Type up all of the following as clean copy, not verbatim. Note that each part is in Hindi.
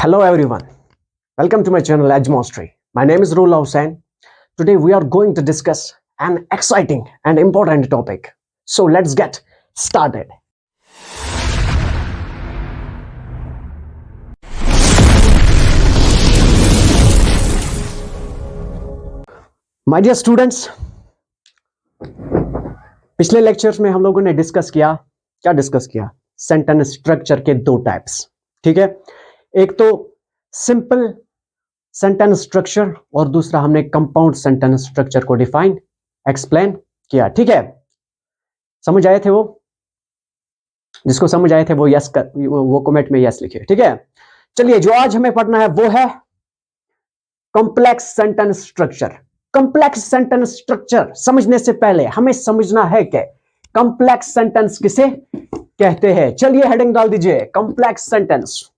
Hello everyone, welcome to my channel Edge Mastery. My name is Rullah Hussain. Today we are going to discuss an exciting and important topic. So let's get started. My dear students, पिछले लेक्चर्स में हम लोगों ने डिस्कस किया सेंटेंस स्ट्रक्चर के दो टाइप्स. ठीक है, एक तो सिंपल सेंटेंस स्ट्रक्चर और दूसरा हमने कंपाउंड सेंटेंस स्ट्रक्चर को डिफाइन एक्सप्लेन किया. ठीक है, समझ आए थे? वो जिसको समझ आए थे वो यस वो कमेंट में यस लिखिए. ठीक है, चलिए जो आज हमें पढ़ना है वो है complex sentence structure. Complex sentence structure समझने से पहले हमें समझना है कि कॉम्प्लेक्स सेंटेंस किसे कहते हैं. चलिए हेडिंग डाल दीजिए, complex sentence.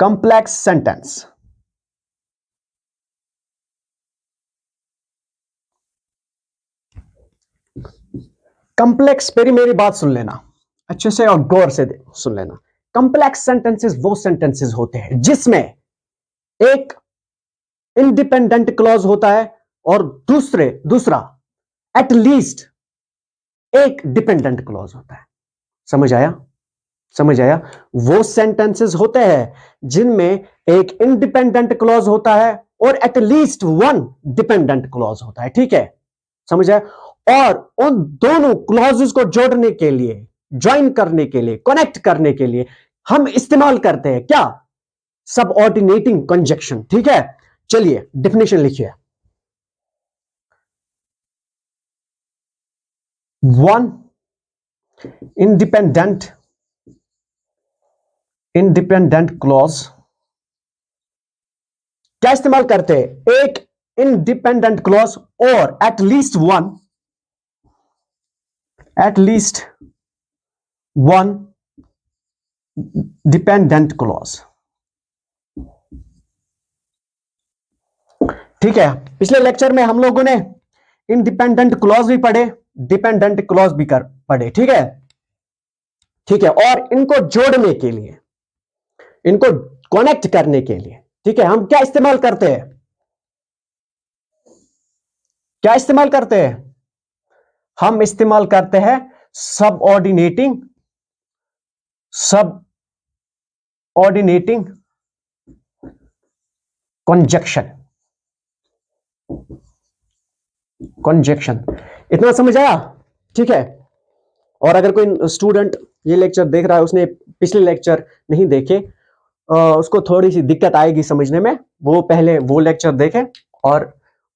Complex sentence. Complex, मेरी बात सुन लेना अच्छे से और गौर से सुन लेना. कॉम्प्लेक्स सेंटेंसेस वो सेंटेंसेस होते हैं जिसमें एक इंडिपेंडेंट क्लॉज होता है और दूसरा एटलीस्ट एक डिपेंडेंट क्लॉज होता है. समझ आया? वो सेंटेंसेस होते हैं जिनमें एक इंडिपेंडेंट क्लॉज होता है और एटलीस्ट वन डिपेंडेंट क्लॉज होता है. ठीक है, समझ आया? और उन दोनों क्लॉजेस को जोड़ने के लिए, ज्वाइन करने के लिए, कनेक्ट करने के लिए हम इस्तेमाल करते हैं क्या? Subordinating conjunction. ठीक है, चलिए डेफिनेशन लिखिए. One independent clause. क्या इस्तेमाल करते हैं? एक इंडिपेंडेंट क्लॉज और एटलीस्ट वन डिपेंडेंट क्लॉज. ठीक है, पिछले लेक्चर में हम लोगों ने इंडिपेंडेंट क्लॉज भी पढ़े, डिपेंडेंट क्लॉज भी पढ़े. ठीक है, और इनको जोड़ने के लिए, इनको कनेक्ट करने के लिए, ठीक है, हम क्या इस्तेमाल करते हैं? हम इस्तेमाल करते हैं सबऑर्डिनेटिंग कंजक्शन. इतना समझ आया? ठीक है, और अगर कोई स्टूडेंट ये लेक्चर देख रहा है, उसने पिछले लेक्चर नहीं देखे, उसको थोड़ी सी दिक्कत आएगी समझने में, वो पहले वो लेक्चर देखे और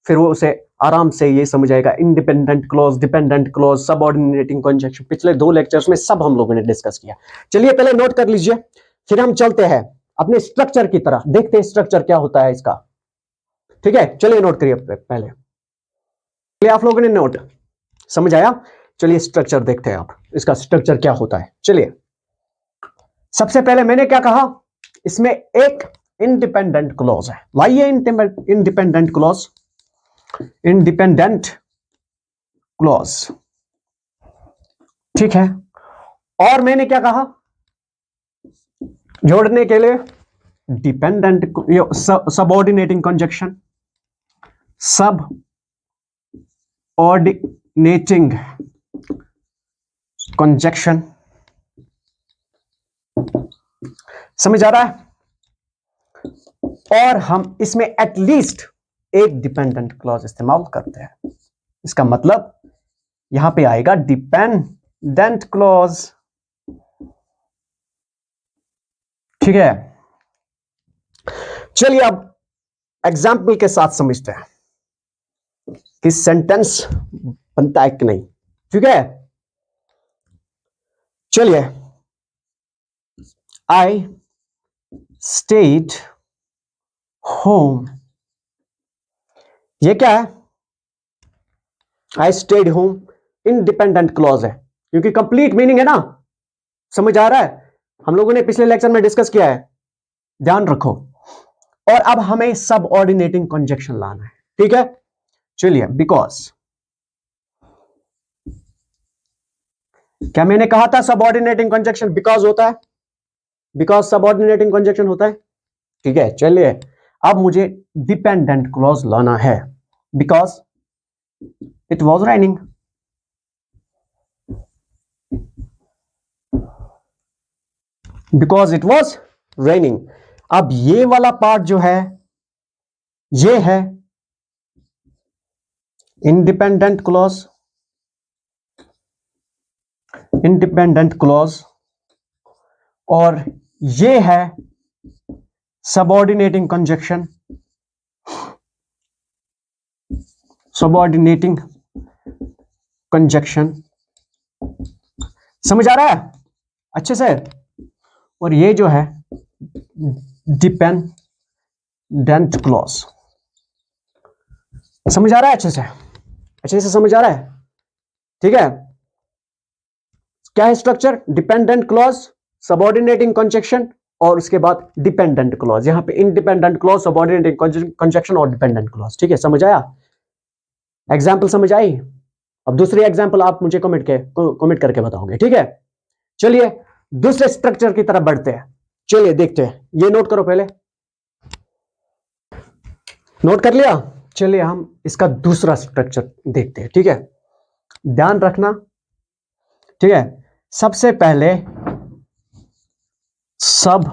फिर वो उसे आराम से ये समझ आएगा. Independent clause, dependent clause, subordinating conjunction, पिछले दो लेक्चर्स में सब हम लोगों ने डिस्कस किया. चलिए पहले नोट कर लीजिए, फिर हम चलते हैं अपने स्ट्रक्चर की तरह, देखते हैं स्ट्रक्चर क्या होता है इसका. ठीक है, चलिए नोट करिए पहले. आप लोगों ने नोट समझ आया? चलिए स्ट्रक्चर देखते हैं. आप इसका स्ट्रक्चर क्या होता है. चलिए, सबसे पहले मैंने क्या कहा? इसमें एक इंडिपेंडेंट क्लॉज है. लाइए इंडिपेंडेंट क्लॉज. ठीक है, और मैंने क्या कहा? जोड़ने के लिए dependent, subordinating conjunction. Subordinating conjunction. समझ आ रहा है? और हम इसमें एटलीस्ट एक डिपेंडेंट क्लॉज इस्तेमाल करते हैं. इसका मतलब यहां पे आएगा डिपेंडेंट क्लॉज. ठीक है, चलिए अब एग्जाम्पल के साथ समझते हैं कि सेंटेंस बनता है कि नहीं. ठीक है, चलिए. I stayed home. ये क्या है? I stayed home independent clause है, क्योंकि कंप्लीट मीनिंग है ना. समझ आ रहा है? हम लोगों ने पिछले लेक्चर में डिस्कस किया है, ध्यान रखो. और अब हमें सबऑर्डिनेटिंग कंजक्शन लाना है. ठीक है, चलिए. बिकॉज, क्या मैंने कहा था सबऑर्डिनेटिंग कंजक्शन बिकॉज होता है? बिकॉज सबऑर्डिनेटिंग कंजक्शन होता है। ठीक है, चलिए अब मुझे डिपेंडेंट क्लॉज लाना है। Because it was raining, because it was raining. अब ये वाला पार्ट जो है ये है इंडिपेंडेंट क्लॉज, इंडिपेंडेंट क्लॉज, और ये है सबऑर्डिनेटिंग कंजक्शन, सबऑर्डिनेटिंग कंजक्शन। समझ आ रहा है अच्छे से? और ये जो है डिपेंडेंट क्लॉज। समझ आ रहा है अच्छे से? अच्छे से समझ आ रहा है? ठीक है, क्या है structure? Dependent clause, subordinating conjunction, और उसके बाद डिपेंडेंट क्लॉज। यहां पे इंडिपेंडेंट क्लॉज, सबऑर्डिनेटिंग कंजक्शन और डिपेंडेंट क्लॉज। ठीक है, समझ आया? एग्जाम्पल समझ आई? अब दूसरी एग्जाम्पल आप मुझे कमेंट करके बताओगे। ठीक है, चलिए दूसरे स्ट्रक्चर की तरफ बढ़ते हैं। चलिए देखते हैं, ये नोट करो पहले। नोट कर लिया? चलिए हम इसका दूसरा स्ट्रक्चर देखते हैं। ठीक है, ध्यान रखना। ठीक है, सबसे पहले सब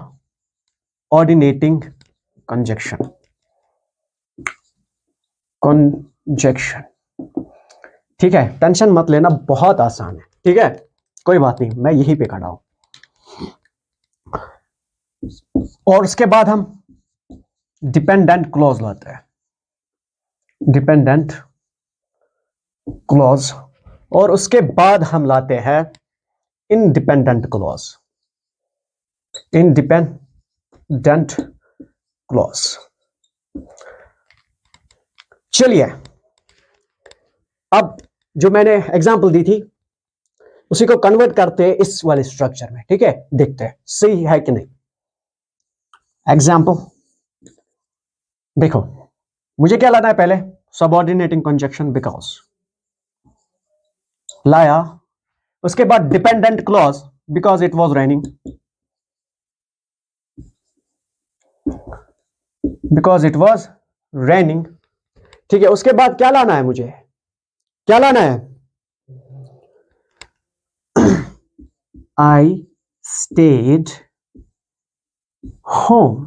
ऑर्डिनेटिंग कंजक्शन, कंजक्शन। ठीक है, टेंशन मत लेना, बहुत आसान है। ठीक है, कोई बात नहीं, मैं यहीं पे खड़ा हूं। और उसके बाद हम डिपेंडेंट क्लॉज लाते हैं, डिपेंडेंट क्लॉज, और उसके बाद हम लाते हैं इंडिपेंडेंट क्लॉज, इंडिपेंडेंट क्लॉज। चलिए अब जो मैंने एग्जांपल दी थी उसी को कन्वर्ट करते हैं इस वाले स्ट्रक्चर में। ठीक है, देखते हैं सही है कि नहीं। एग्जांपल देखो, मुझे क्या लाना है पहले? सबऑर्डिनेटिंग कंजक्शन, बिकॉज लाया। उसके बाद dependent clause, because it was raining, because it was raining. ठीक है, उसके बाद क्या लाना है मुझे? क्या लाना है? I stayed home.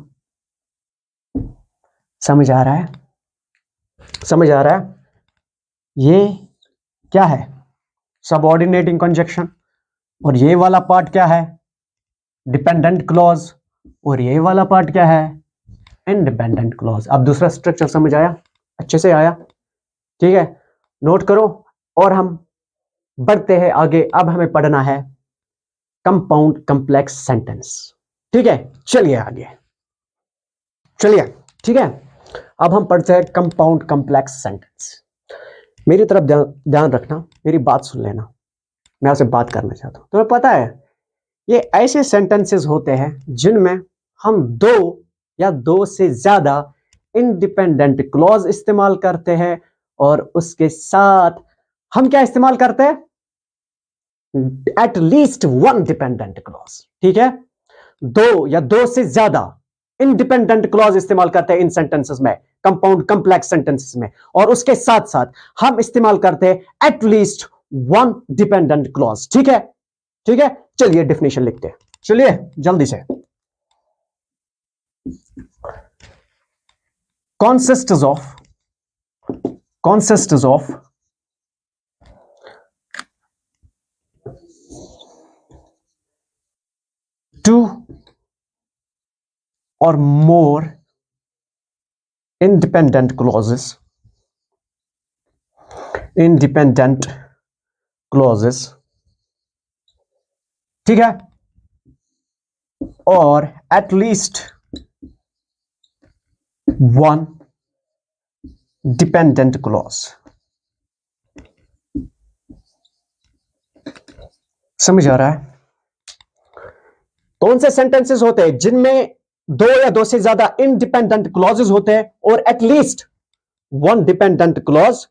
समझ आ रहा है? समझ आ रहा है? ये क्या है? Subordinating conjunction. और ये वाला पार्ट क्या है? Dependent clause. और ये वाला पार्ट क्या है? Independent clause. अब दूसरा स्ट्रक्चर समझ आया? अच्छे से आया? ठीक है, नोट करो और हम बढ़ते हैं आगे। अब हमें पढ़ना है कंपाउंड कॉम्प्लेक्स सेंटेंस। ठीक है, चलिए आगे, चलिए। ठीक है, अब हम पढ़ते हैं कंपाउंड कॉम्प्लेक्स सेंटेंस। मेरी तरफ ध्यान रखना, मेरी बात सुन लेना, मैं आपसे बात करना चाहता हूं। तुम्हें पता है ये ऐसे सेंटेंसेस होते हैं जिनमें हम दो या दो से ज्यादा इंडिपेंडेंट क्लॉज इस्तेमाल करते हैं, और उसके साथ हम क्या इस्तेमाल करते हैं? At least one dependent clause. ठीक है, दो या दो से ज्यादा इंडिपेंडेंट क्लॉज इस्तेमाल करते हैं इन सेंटेंसेस में, कंपाउंड कॉम्प्लेक्स सेंटेंसेस में। और उसके साथ साथ हम इस्तेमाल करते हैं at least one dependent clause. ठीक है? ठीक है, चलिए डेफिनेशन लिखते हैं। चलिए जल्दी से। consists of two or more independent clauses, ठीक है, और at least one dependent clause। समझ आ रहा है? कौन से सेंटेंसेस होते हैं जिनमें दो या दो से ज्यादा इंडिपेंडेंट क्लॉजेस होते हैं और एटलीस्ट वन डिपेंडेंट क्लॉज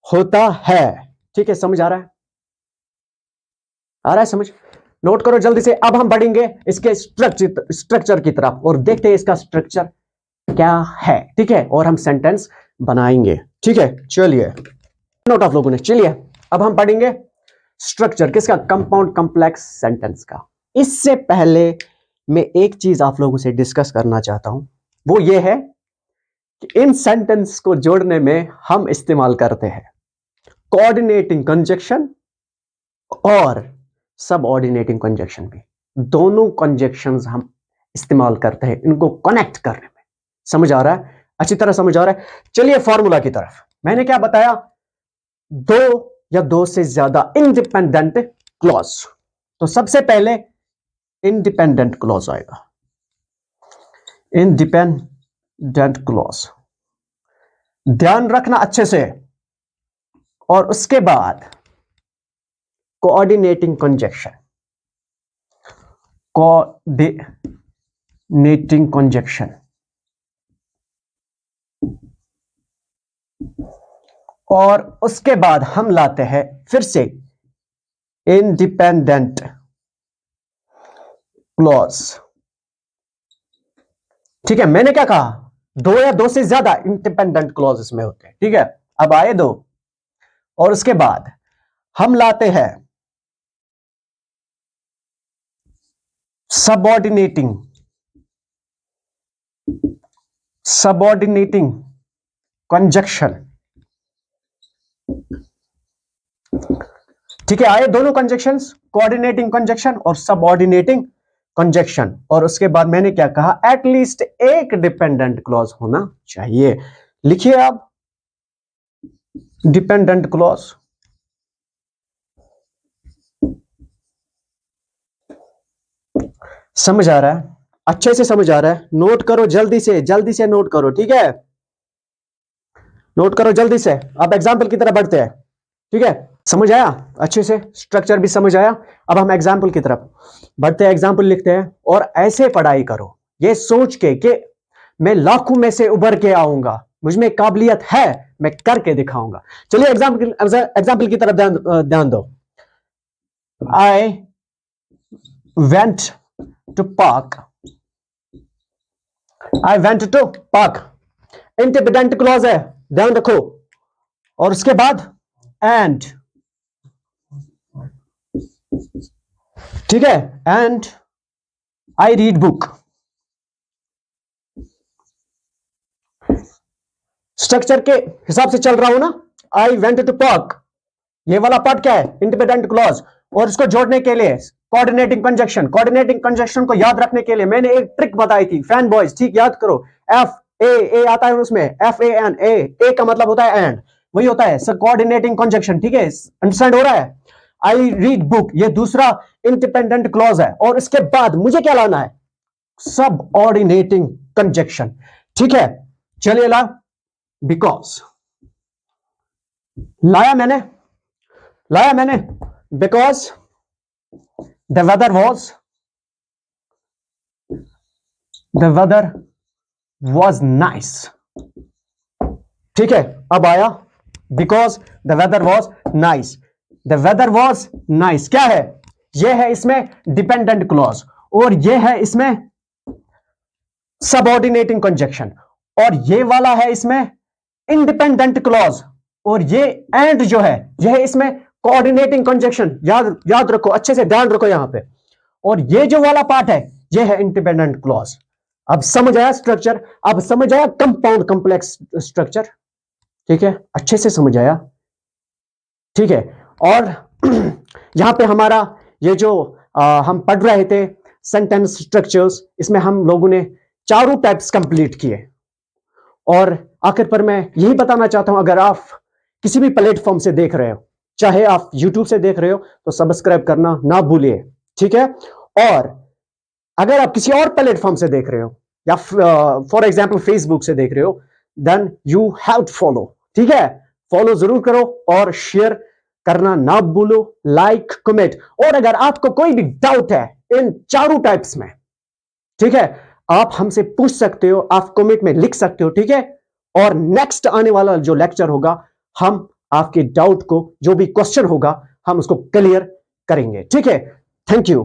होता है? ठीक है, समझ आ रहा है? आ रहा है समझ? नोट करो जल्दी से। अब हम बढ़ेंगे इसके स्ट्रक्चर की तरफ और देखते हैं इसका स्ट्रक्चर क्या है, ठीक है, और हम सेंटेंस बनाएंगे, ठीक है। चलिए नोट आप लोगों ने, चलिए अब हम पढ़ेंगे स्ट्रक्चर किसका, कंपाउंड कॉम्प्लेक्स सेंटेंस का। इससे पहले मैं एक चीज आप लोगों से डिस्कस करना चाहता हूं, वो ये है कि इन सेंटेंस को जोड़ने में हम इस्तेमाल करते हैं कोऑर्डिनेटिंग कंजक्शन और सबऑर्डिनेटिंग कंजक्शन भी। दोनों कंजक्शंस हम इस्तेमाल करते हैं इनको कनेक्ट करने में। समझ आ रहा है, अच्छी तरह समझ आ रहा है। चलिए फॉर्मूला की तरफ। मैंने क्या बताया, दो या दो से ज्यादा इंडिपेंडेंट क्लॉज। तो सबसे पहले इंडिपेंडेंट क्लॉज आएगा, इंडिपेंडेंट क्लॉज, ध्यान रखना अच्छे से। और उसके बाद कोऑर्डिनेटिंग कंजक्शन, कोऑर्डिनेटिंग कंजक्शन, और उसके बाद हम लाते हैं फिर से इंडिपेंडेंट क्लॉज। ठीक है, मैंने क्या कहा, दो या दो से ज्यादा इंडिपेंडेंट क्लॉज इसमें होते हैं, ठीक है। अब आए दो, और उसके बाद हम लाते हैं सबऑर्डिनेटिंग कंजक्शन, ठीक है। आए दोनों कंजक्शंस, कोऑर्डिनेटिंग कंजक्शन और सबऑर्डिनेटिंग कंजक्शन। और उसके बाद मैंने क्या कहा, एटलीस्ट एक डिपेंडेंट क्लॉज होना चाहिए। लिखिए आप डिपेंडेंट क्लॉज। समझ आ रहा है, अच्छे से समझ आ रहा है। नोट करो जल्दी से नोट करो, ठीक है। नोट करो जल्दी से। अब एग्जाम्पल की तरफ बढ़ते हैं, ठीक है। समझ आया अच्छे से, स्ट्रक्चर भी समझ आया। अब हम एग्जाम्पल की तरफ बढ़ते हैं, एग्जाम्पल लिखते हैं। और ऐसे पढ़ाई करो ये सोच के कि मैं लाखों में से उभर के आऊंगा, मुझ में काबिलियत है, मैं करके दिखाऊंगा। चलिए एग्जाम्पल की तरफ ध्यान दो। I went to park, I went to park, independent clause है, ध्यान रखो। और उसके बाद एंड, ठीक है, and I read book. Structure के हिसाब से चल रहा हूं ना। आई वेंट टू पार्क, ये वाला पार्ट क्या है, इंडिपेंडेंट क्लॉज। और इसको जोड़ने के लिए कोऑर्डिनेटिंग कंजक्शन। कोऑर्डिनेटिंग कंजक्शन को याद रखने के लिए मैंने एक ट्रिक बताई थी, फैन बॉयज, ठीक, याद करो। एफ ए आता है उसमें, एफ ए एन, ए का मतलब होता है एंड, वही होता है कोऑर्डिनेटिंग कंजक्शन, ठीक है। अंडरस्टैंड हो रहा है। आई रीड बुक, ये दूसरा इंडिपेंडेंट क्लॉज है। और इसके बाद मुझे क्या लाना है, सब ऑर्डिनेटिंग कंजक्शन, ठीक है। चलिए ला, बिकॉज लाया मैंने because the weather was nice, ठीक है। अब आया because the weather was nice. The weather was nice क्या है, यह है इसमें डिपेंडेंट क्लॉज, और यह है इसमें सबऑर्डिनेटिंग कंजक्शन, और ये वाला है इसमें इंडिपेंडेंट क्लॉज, और ये एंड जो है यह है इसमें कोऑर्डिनेटिंग कंजक्शन। याद रखो, अच्छे से ध्यान रखो यहां पे। और ये जो वाला पार्ट है यह है इंडिपेंडेंट क्लॉज। अब समझ आया स्ट्रक्चर, अब समझ आया कंपाउंड कॉम्प्लेक्स स्ट्रक्चर, ठीक है, अच्छे से समझ आया, ठीक है। और यहां पे हमारा ये जो हम पढ़ रहे थे सेंटेंस स्ट्रक्चर्स, इसमें हम लोगों ने चारों टाइप्स कंप्लीट किए। और आखिर पर मैं यही बताना चाहता हूं, अगर आप किसी भी प्लेटफॉर्म से देख रहे हो, चाहे आप YouTube से देख रहे हो, तो सब्सक्राइब करना ना भूलिए, ठीक है। और अगर आप किसी और प्लेटफॉर्म से देख रहे हो, या फॉर एग्जांपल फेसबुक से देख रहे हो, then you have to follow, ठीक है। फॉलो जरूर करो और शेयर करना ना भूलो, लाइक, कमेंट। और अगर आपको कोई भी डाउट है इन चारों टाइप्स में, ठीक है, आप हमसे पूछ सकते हो, आप कमेंट में लिख सकते हो, ठीक है। और नेक्स्ट आने वाला जो लेक्चर होगा, हम आपके डाउट को, जो भी क्वेश्चन होगा, हम उसको क्लियर करेंगे, ठीक है। Thank you.